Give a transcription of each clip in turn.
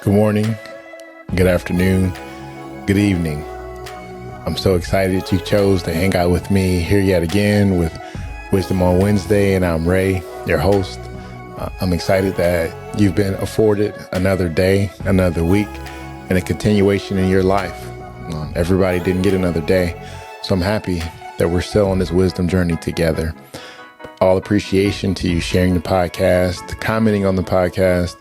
Good morning, good afternoon, good evening. I'm so excited that you chose to hang out with me here yet again with Wisdom on Wednesday, and I'm Ray, your host. I'm excited that you've been afforded another day, another week, and a continuation in your life. Everybody didn't get another day, so I'm happy that we're still on this wisdom journey together. All appreciation to you sharing the podcast, commenting on the podcast,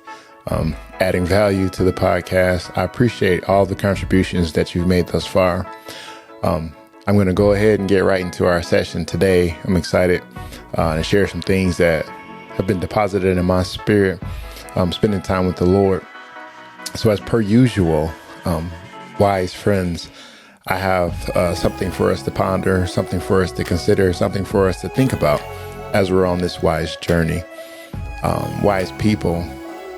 adding value to the podcast. I appreciate all the contributions that you've made thus far. I'm going to go ahead and get right into our session today. I'm excited to share some things that have been deposited in my spirit, spending time with the Lord. So as per usual, wise friends, I have something for us to ponder, something for us to consider, something for us to think about as we're on this wise journey. Wise people,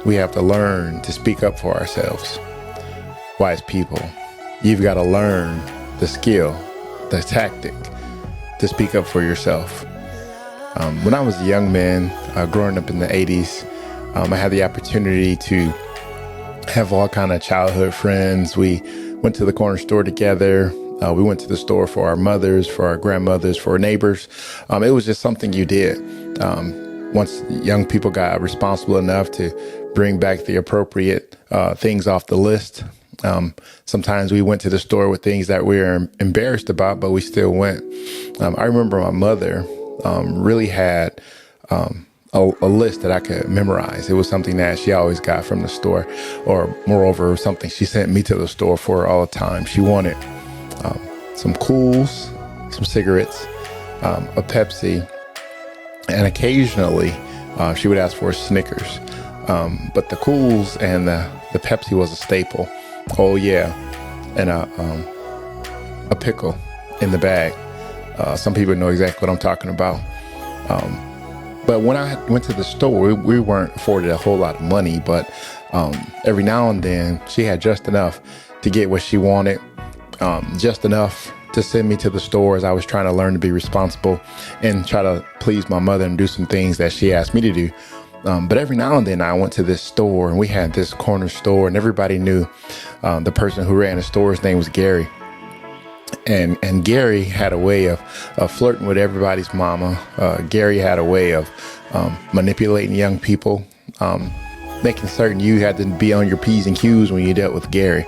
we have to learn to speak up for ourselves. Wise people, you've got to learn the skill, the tactic to speak up for yourself. When I was a young man, growing up in the 80s, I had the opportunity to have all kind of childhood friends. We went to the corner store together. We went to the store for our mothers, for our grandmothers, for our neighbors. It was just something you did. Once young people got responsible enough to bring back the appropriate things off the list, sometimes we went to the store with things that we were embarrassed about, but we still went. I remember my mother really had a list that I could memorize. It was something that she always got from the store, or moreover, something she sent me to the store for all the time. She wanted some Cools, some cigarettes, a Pepsi, and occasionally she would ask for Snickers. But the Cools and the Pepsi was a staple. Oh yeah, and a pickle in the bag. Some people know exactly what I'm talking about. But when I went to the store, we weren't afforded a whole lot of money, but every now and then she had just enough to get what she wanted, just enough to send me to the store as I was trying to learn to be responsible and try to please my mother and do some things that she asked me to do. But every now and then I went to this store, and we had this corner store, and everybody knew the person who ran the store. His name was Gary. And Gary had a way of flirting with everybody's mama. Gary had a way of manipulating young people, making certain you had to be on your P's and Q's when you dealt with Gary.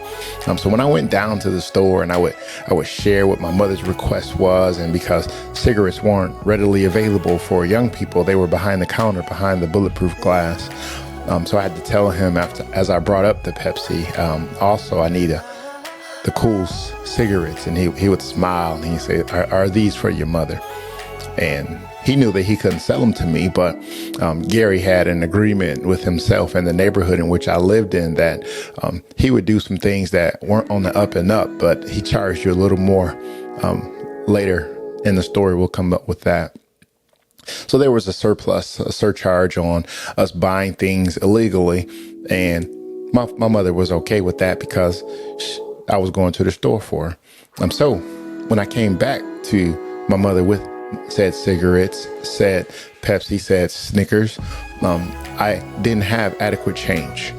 So when I went down to the store, and I would share what my mother's request was, and because cigarettes weren't readily available for young people, they were behind the counter, behind the bulletproof glass. So I had to tell him as I brought up the Pepsi, also I need the Cool cigarettes, and he would smile and he'd say, are these for your mother? And he knew that he couldn't sell them to me, but Gary had an agreement with himself and the neighborhood in which I lived in that he would do some things that weren't on the up and up, but he charged you a little more. Later in the story, we'll come up with that. So there was a surcharge on us buying things illegally, and my mother was okay with that because I was going to the store for her. So when I came back to my mother with said cigarettes, said Pepsi, said Snickers, I didn't have adequate change.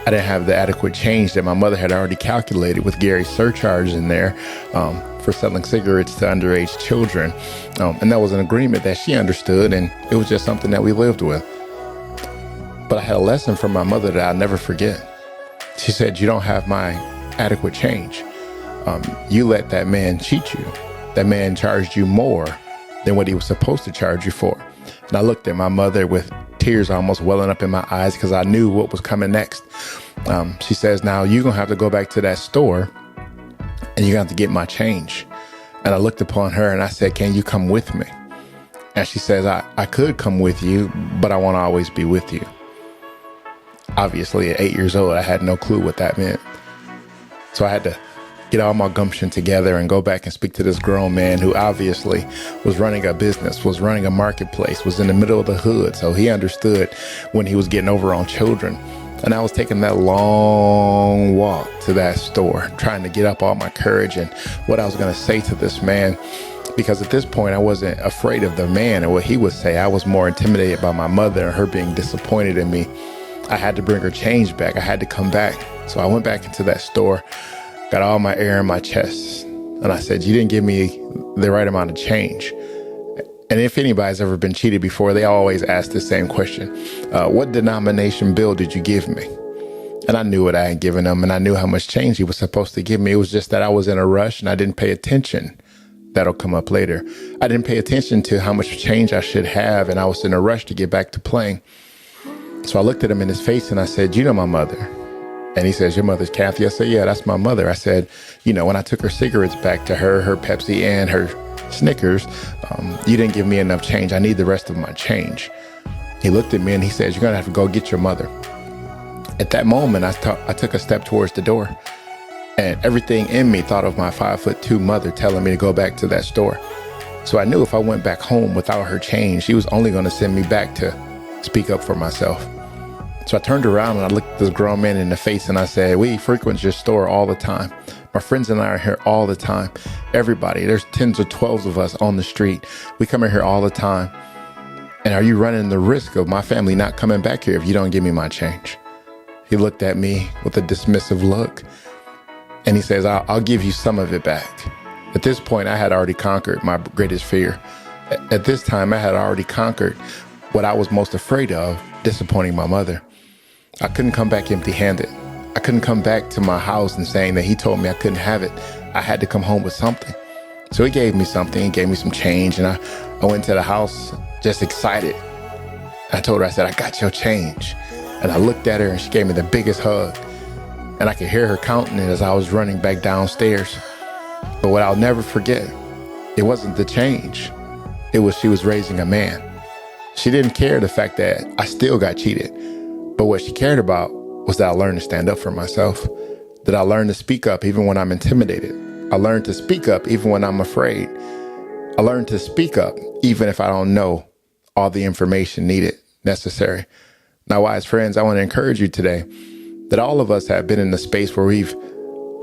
I didn't have the adequate change that my mother had already calculated with Gary's surcharge in there for selling cigarettes to underage children. And that was an agreement that she understood, and it was just something that we lived with. But I had a lesson from my mother that I'll never forget. She said, you don't have my adequate change. You let that man cheat you. That man charged you more than what he was supposed to charge you for. And I looked at my mother with tears almost welling up in my eyes because I knew what was coming next. She says, now you're going to have to go back to that store and you're going to have to get my change. And I looked upon her and I said, can you come with me? And she says, I could come with you, but I want to always be with you. Obviously, at 8 years old, I had no clue what that meant. So I had to get all my gumption together and go back and speak to this grown man who obviously was running a business, was running a marketplace, was in the middle of the hood. So he understood when he was getting over on children. And I was taking that long walk to that store, trying to get up all my courage and what I was going to say to this man. Because at this point, I wasn't afraid of the man and what he would say. I was more intimidated by my mother and her being disappointed in me. I had to bring her change back. I had to come back. So I went back into that store, got all my air in my chest. And I said, you didn't give me the right amount of change. And if anybody's ever been cheated before, they always ask the same question. What denomination bill did you give me? And I knew what I had given him, and I knew how much change he was supposed to give me. It was just that I was in a rush and I didn't pay attention. That'll come up later. I didn't pay attention to how much change I should have, and I was in a rush to get back to playing. So I looked at him in his face and I said, you know my mother? And he says, your mother's Kathy? I said, yeah, that's my mother. I said, when I took her cigarettes back to her, her Pepsi and her Snickers, you didn't give me enough change. I need the rest of my change. He looked at me and he says, you're going to have to go get your mother. At that moment, I took a step towards the door, and everything in me thought of my 5'2" mother telling me to go back to that store. So I knew if I went back home without her change, she was only going to send me back to speak up for myself. So I turned around and I looked this grown man in the face and I said, we frequent your store all the time. My friends and I are here all the time. Everybody, there's 10s or 12s of us on the street. We come in here all the time. And are you running the risk of my family not coming back here if you don't give me my change? He looked at me with a dismissive look and he says, I'll give you some of it back. At this point, I had already conquered my greatest fear. At this time, I had already conquered what I was most afraid of, disappointing my mother. I couldn't come back empty-handed. I couldn't come back to my house and saying that he told me I couldn't have it. I had to come home with something. So he gave me something, he gave me some change, and I went to the house just excited. I told her, I said, I got your change. And I looked at her and she gave me the biggest hug. And I could hear her counting it as I was running back downstairs. But what I'll never forget, it wasn't the change. It was she was raising a man. She didn't care the fact that I still got cheated. But what she cared about was that I learned to stand up for myself. That I learned to speak up even when I'm intimidated. I learned to speak up even when I'm afraid. I learned to speak up even if I don't know all the information necessary. Now, wise friends, I want to encourage you today that all of us have been in a space where we've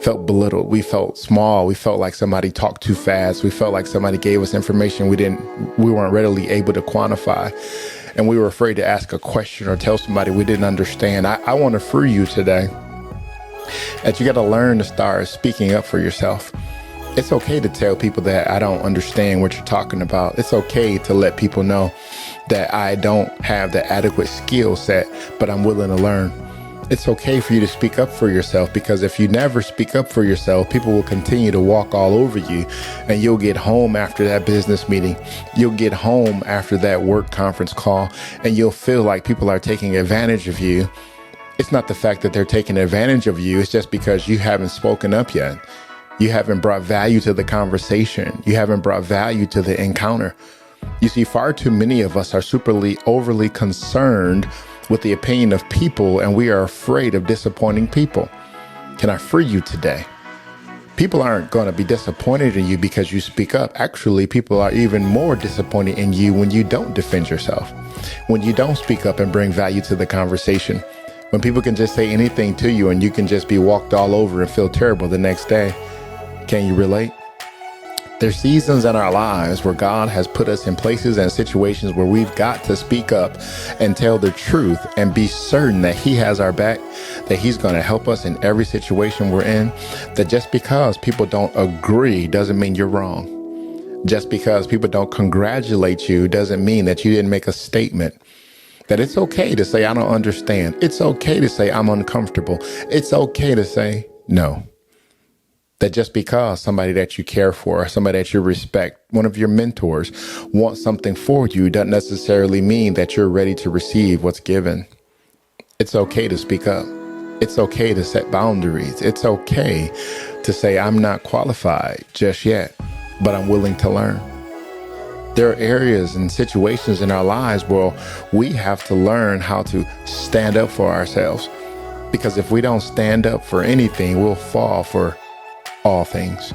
felt belittled. We felt small. We felt like somebody talked too fast. We felt like somebody gave us information we weren't readily able to quantify. And we were afraid to ask a question or tell somebody we didn't understand. I want to free you today that you got to learn to start speaking up for yourself. It's okay to tell people that I don't understand what you're talking about. It's okay to let people know that I don't have the adequate skill set, but I'm willing to learn. It's okay for you to speak up for yourself, because if you never speak up for yourself, people will continue to walk all over you, and you'll get home after that business meeting. You'll get home after that work conference call, and you'll feel like people are taking advantage of you. It's not the fact that they're taking advantage of you. It's just because you haven't spoken up yet. You haven't brought value to the conversation. You haven't brought value to the encounter. You see, far too many of us are overly concerned with the opinion of people, and we are afraid of disappointing people. Can I free you today? People aren't going to be disappointed in you because you speak up. Actually, people are even more disappointed in you when you don't defend yourself, when you don't speak up and bring value to the conversation, when people can just say anything to you and you can just be walked all over and feel terrible the next day. Can you relate? There's seasons in our lives where God has put us in places and situations where we've got to speak up and tell the truth and be certain that He has our back, that He's going to help us in every situation we're in, that just because people don't agree doesn't mean you're wrong. Just because people don't congratulate you doesn't mean that you didn't make a statement. That it's okay to say, I don't understand. It's okay to say, I'm uncomfortable. It's okay to say no. That just because somebody that you care for, somebody that you respect, one of your mentors wants something for you doesn't necessarily mean that you're ready to receive what's given. It's okay to speak up. It's okay to set boundaries. It's okay to say, I'm not qualified just yet, but I'm willing to learn. There are areas and situations in our lives where we have to learn how to stand up for ourselves. Because if we don't stand up for anything, we'll fall for all things.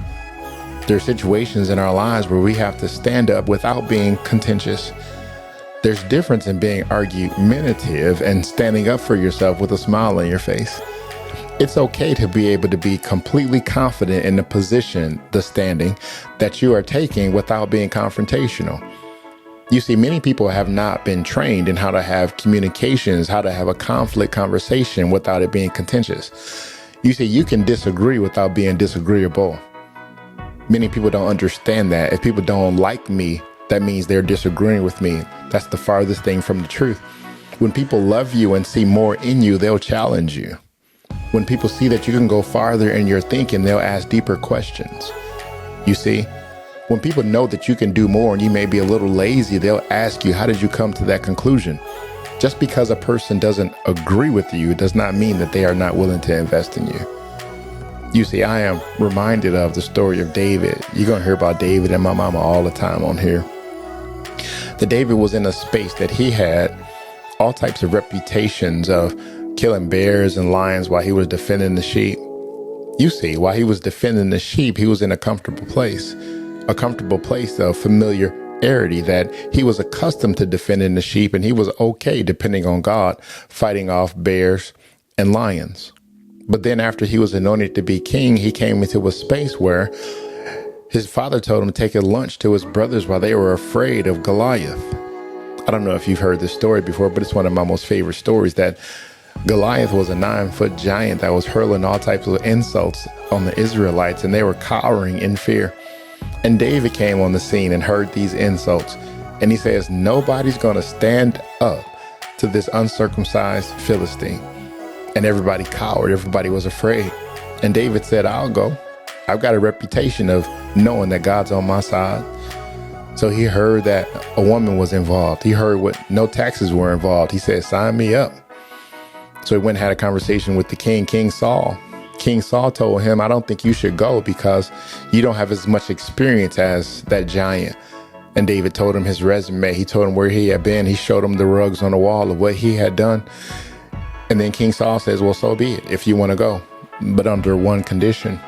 There are situations in our lives where we have to stand up without being contentious. There's difference in being argumentative and standing up for yourself with a smile on your face. It's okay to be able to be completely confident in the position, the standing that you are taking without being confrontational. You see, many people have not been trained in how to have communications, how to have a conflict conversation without it being contentious. You see, you can disagree without being disagreeable. Many people don't understand that. If people don't like me, that means they're disagreeing with me. That's the farthest thing from the truth. When people love you and see more in you, they'll challenge you. When people see that you can go farther in your thinking, they'll ask deeper questions. You see, when people know that you can do more and you may be a little lazy, they'll ask you, how did you come to that conclusion? Just because a person doesn't agree with you does not mean that they are not willing to invest in you. You see, I am reminded of the story of David. You're going to hear about David and my mama all the time on here. That David was in a space that he had all types of reputations of killing bears and lions while he was defending the sheep. You see, while he was defending the sheep, he was in a comfortable place of familiarity, that he was accustomed to defending the sheep, and he was okay, depending on God, fighting off bears and lions. But then after he was anointed to be king, he came into a space where his father told him to take a lunch to his brothers while they were afraid of Goliath. I don't know if you've heard this story before, but it's one of my most favorite stories, that Goliath was a 9-foot giant that was hurling all types of insults on the Israelites, and they were cowering in fear. And David came on the scene and heard these insults. And he says, nobody's going to stand up to this uncircumcised Philistine. And everybody cowered. Everybody was afraid. And David said, I'll go. I've got a reputation of knowing that God's on my side. So he heard that a woman was involved. He heard no taxes were involved. He said, sign me up. So he went and had a conversation with the king, King Saul. King Saul told him, I don't think you should go because you don't have as much experience as that giant. And David told him his resume. He told him where he had been. He showed him the rugs on the wall of what he had done. And then King Saul says, well, so be it if you want to go, but under one condition.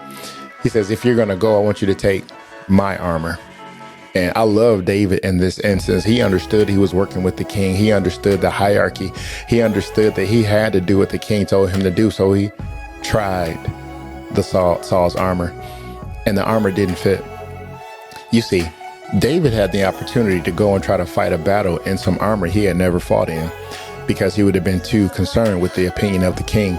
He says, if you're going to go, I want you to take my armor. And I love David in this instance. He understood he was working with the king. He understood the hierarchy. He understood that he had to do what the king told him to do. So he tried Saul's armor, and the armor didn't fit. You see, David had the opportunity to go and try to fight a battle in some armor he had never fought in, because he would have been too concerned with the opinion of the king.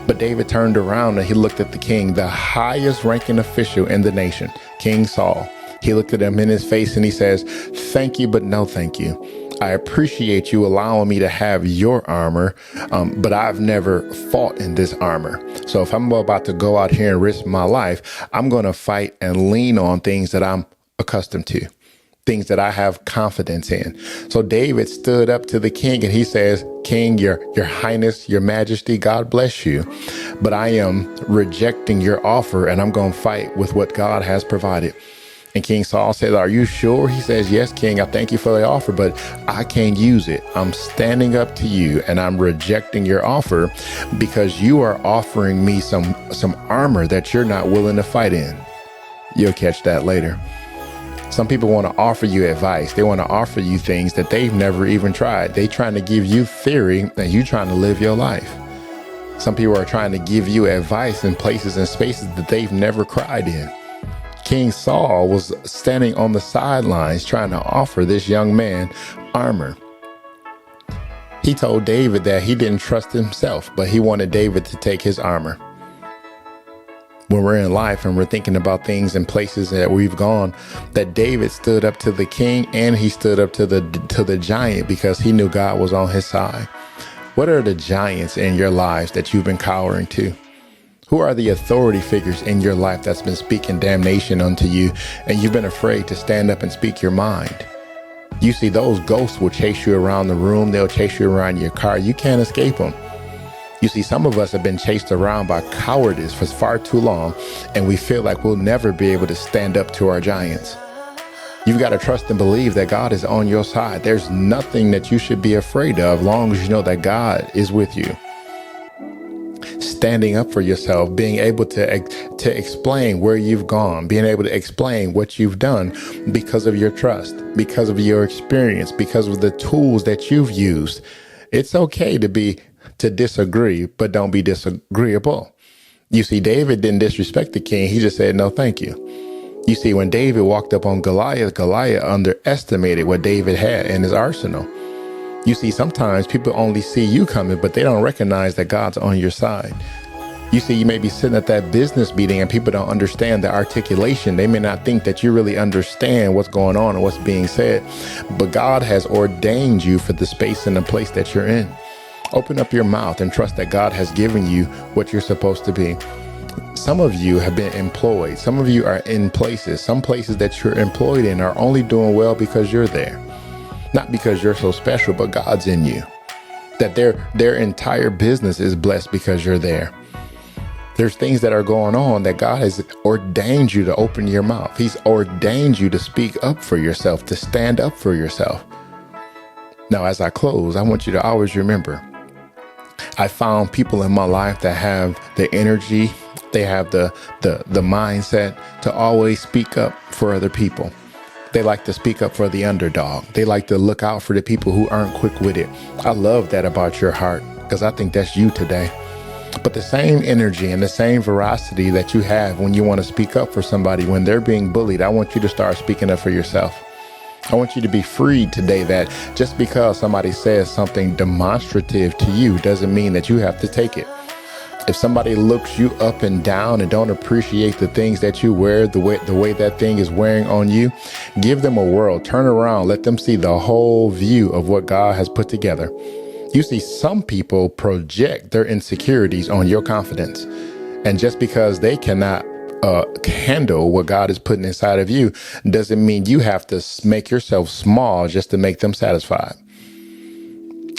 But David turned around and he looked at the king, the highest ranking official in the nation, King Saul. He looked at him in his face and he says, thank you, but no thank you. I appreciate you allowing me to have your armor, but I've never fought in this armor. So if I'm about to go out here and risk my life, I'm going to fight and lean on things that I'm accustomed to, things that I have confidence in. So David stood up to the king and he says, King, your highness, your majesty, God bless you. But I am rejecting your offer and I'm going to fight with what God has provided. And King Saul said, are you sure? He says, yes, King, I thank you for the offer, but I can't use it. I'm standing up to you and I'm rejecting your offer because you are offering me some armor that you're not willing to fight in. You'll catch that later. Some people want to offer you advice. They want to offer you things that they've never even tried. They're trying to give you theory and you trying to live your life. Some people are trying to give you advice in places and spaces that they've never cried in. King Saul was standing on the sidelines trying to offer this young man armor. He told David that he didn't trust himself, but he wanted David to take his armor. When we're in life and we're thinking about things and places that we've gone, that David stood up to the king and he stood up to the giant because he knew God was on his side. What are the giants in your lives that you've been cowering to? Who are the authority figures in your life that's been speaking damnation unto you and you've been afraid to stand up and speak your mind? You see, those ghosts will chase you around the room. They'll chase you around your car. You can't escape them. You see, some of us have been chased around by cowardice for far too long, and we feel like we'll never be able to stand up to our giants. You've got to trust and believe that God is on your side. There's nothing that you should be afraid of, as long as you know that God is with you. Standing up for yourself, being able to explain where you've gone, being able to explain what you've done because of your trust, because of your experience, because of the tools that you've used. It's okay to disagree, but don't be disagreeable. You see, David didn't disrespect the king. He just said, no, thank you. You see, when David walked up on Goliath, Goliath underestimated what David had in his arsenal. You see, sometimes people only see you coming, but they don't recognize that God's on your side. You see, you may be sitting at that business meeting and people don't understand the articulation. They may not think that you really understand what's going on and what's being said, but God has ordained you for the space and the place that you're in. Open up your mouth and trust that God has given you what you're supposed to be. Some of you have been employed. Some of you are in places. Some places that you're employed in are only doing well because you're there. Not because you're so special, but God's in you. That their entire business is blessed because you're there. There's things that are going on that God has ordained you to open your mouth. He's ordained you to speak up for yourself, to stand up for yourself. Now, as I close, I want you to always remember, I found people in my life that have the energy, they have the mindset to always speak up for other people. They like to speak up for the underdog. They like to look out for the people who aren't quick with it. I love that about your heart, because I think that's you today. But the same energy and the same veracity that you have when you want to speak up for somebody when they're being bullied, I want you to start speaking up for yourself. I want you to be freed today that just because somebody says something demonstrative to you doesn't mean that you have to take it. If somebody looks you up and down and don't appreciate the things that you wear, the way that thing is wearing on you, give them a whirl, turn around, let them see the whole view of what God has put together. You see, some people project their insecurities on your confidence. And just because they cannot handle what God is putting inside of you doesn't mean you have to make yourself small just to make them satisfied.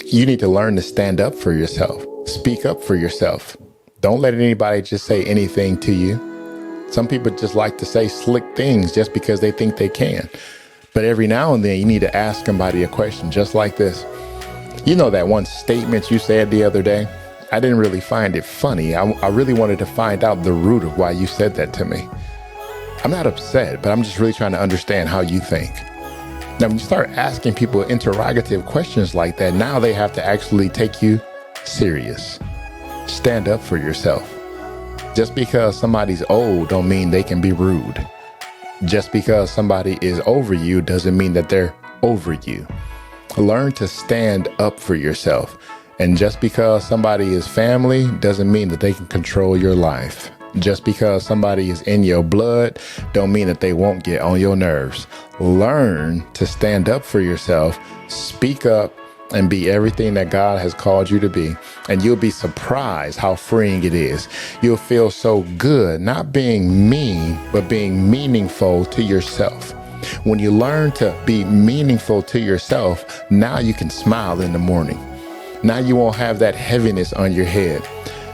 You need to learn to stand up for yourself, speak up for yourself. Don't let anybody just say anything to you. Some people just like to say slick things just because they think they can. But every now and then you need to ask somebody a question just like this. You know that one statement you said the other day? I didn't really find it funny. I really wanted to find out the root of why you said that to me. I'm not upset, but I'm just really trying to understand how you think. Now, when you start asking people interrogative questions like that, now they have to actually take you serious. Stand up for yourself. Just because somebody's old don't mean they can be rude. Just because somebody is over you doesn't mean that they're over you. Learn to stand up for yourself. And just because somebody is family doesn't mean that they can control your life. Just because somebody is in your blood don't mean that they won't get on your nerves. Learn to stand up for yourself, speak up, and be everything that God has called you to be. And you'll be surprised how freeing it is. You'll feel so good, not being mean, but being meaningful to yourself. When you learn to be meaningful to yourself, now you can smile in the morning. Now you won't have that heaviness on your head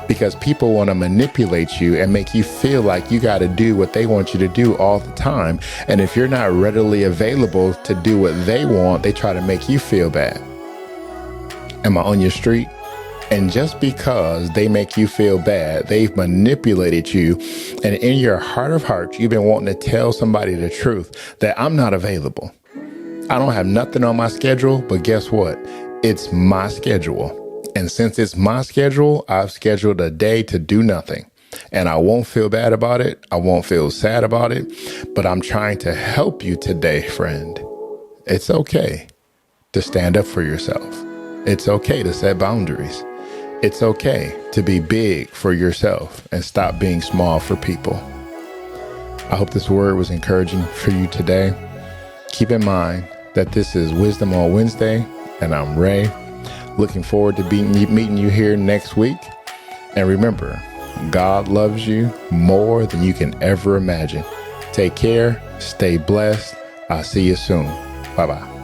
because people want to manipulate you and make you feel like you got to do what they want you to do all the time. And if you're not readily available to do what they want, they try to make you feel bad. Am I on your street? And just because they make you feel bad, they've manipulated you. And in your heart of hearts, you've been wanting to tell somebody the truth that I'm not available. I don't have nothing on my schedule, but guess what? It's my schedule. And since it's my schedule, I've scheduled a day to do nothing. And I won't feel bad about it. I won't feel sad about it. But I'm trying to help you today, friend. It's okay to stand up for yourself. It's okay to set boundaries. It's okay to be big for yourself and stop being small for people. I hope this word was encouraging for you today. Keep in mind that this is Wisdom on Wednesday, and I'm Ray. Looking forward to meeting you here next week. And remember, God loves you more than you can ever imagine. Take care. Stay blessed. I'll see you soon. Bye-bye.